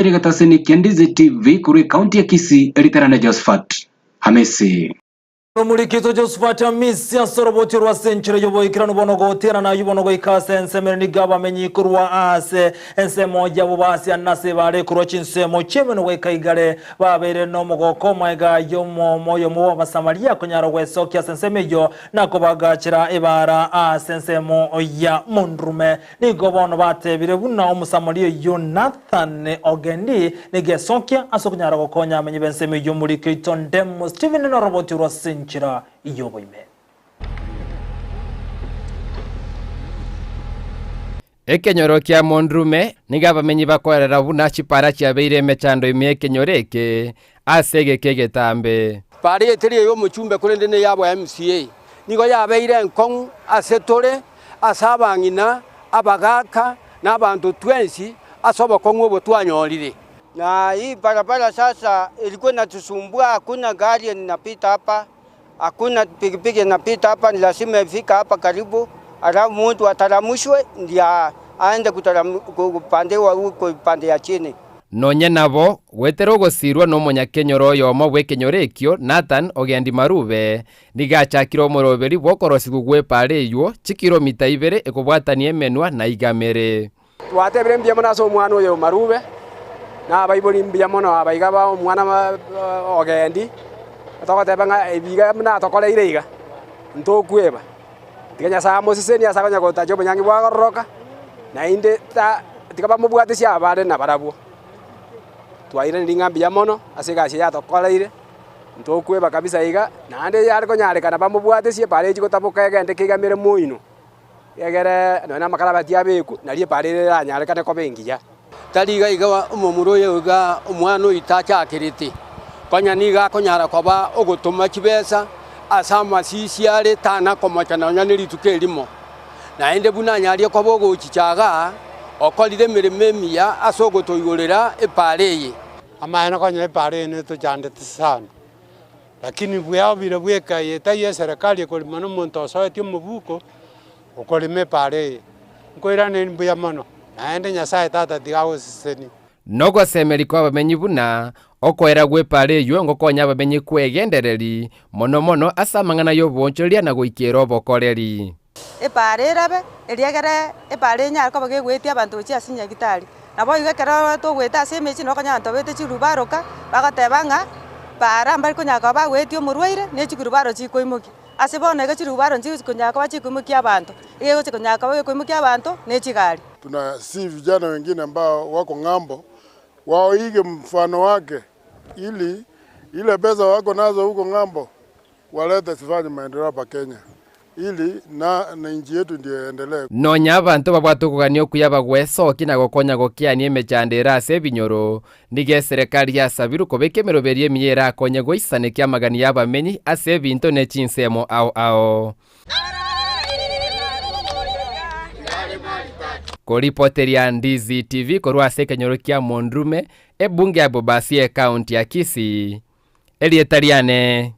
Gatasini Kendizi TV kuri kaunti ya Kisii Eliterana Josephat Hamisi. Mulikito Josephat Hamisi asoroboti rwa senchire yobo ikirano bonogo terana yubonogo ikase ensemere ni gaba menyi kurwa ase ensemo yabo basi anase bare kuro chinsemo chemeno we kaigare babere no mogoko maiga yomo moyo mo basamaria konyaro wesoki asenseme yo nakobagachira ibara asensemo ya mondrume ni gobono bate bire buna omusamaria Jonathan Ogendi ni gesokia asokonyaro gokonya menyi benseme yo mulikito ndemo Steven no roboti rwa senchira iyobo ime. Ekenyoro kia mondrume niga bamenyi bakorera buna chipara chia beire mechando ime kenyoreke asege kegetambe pari eteri yo muchumbe kurende ne yabo MCA nigo yabeire nkong asetore asabangina abagaka n'abantu twensi asobo kongwe botwanyorire. Na hii barabara sasa ilikuwa inatusumbua, hakuna gari inapita hapa, hakuna pikipiki inapita hapa, ni lazima ifika hapa karibu, alafu mtu ataramushwe ndio aende kupandewa huko pande ya chini. Nonye nabo wetero gosirwa no munyakenyoro yomo bwekenyorekyo Nathan Ogendi Marube nigachakiro moroberi bokorosi gugwe pare yo chikilomita 2 ekobwatanie menwa na igamere. Twatebere mbye munaso omwana oyo Marube na abaiboli mbya mono abaiga ba omwana Ogendi atokotebanga ebiga muna tokoleire iga ntokweba tikanya sa Mosiseni asakanya gotajo bunyangi bwagoroka na inde ta tikaba mubwate cia abare na barabo twaire ndingambi ya mono asigashi ya tokoleire ntokweba kabisa iga na ande yari konyareka na bamubwate cie pare chikotabuka egende kigamire muino yegere na makarabati abeku nalie pare ranyareka ne kobengiya taliga iga umumuro yega umwana uyitacha akiriti konya niga konyara koba ogotuma kibesa asama sisiare tana komachana nyaniri tukelimo na ende bunanyari kobo gochichaga okolire mirime ya asogotoyolera epareye amana konya epareye ne to jandete sana lakini bwao bire bweka yeta ye serikali kolimano monto soetio mubuko okolime pareye nkoirane mbuya mono naende nyasaye tata tigawo siseni nogo semeri kwa bamenyi buna okoera gwe pare yo ngokonya bamenyi kwegendereri mono asamangana yo bonchoria na goikero bokoreri epare rabe eliagere epare nya ko bagegwetia abantu chi asinya gitari nabo igekero to gweta semechi no kanya to bete chirubaroka bagatebanga para mbari konya ko bagwetio murwaire ne chikirubaro chi koimoki asibone ga chirubaro nchi konya ko chi koimoki abantu igego chi konya ko koimoki abantu ne chigari. Tuna si vijana wengine ambao wako ng'ambo waige mfano wake ili ile pesa wako nazo huko ng'ambo walete sifanye maendeleo hapa Kenya ili na nchi yetu ndio endelee. Nonya abantu babwatukuganio kuyaba gwesoki na gokonya gokianie mechandera ase binyoro nige serikali ya sabiru kobekemero berie miera konye goisane kya magani yabamenyi ase binto ne chinsemo ao Koripoteria Ndizi TV korwa sekenyoro kia mondrume ebunge abobasie kaunti ya Kisii Elietariane.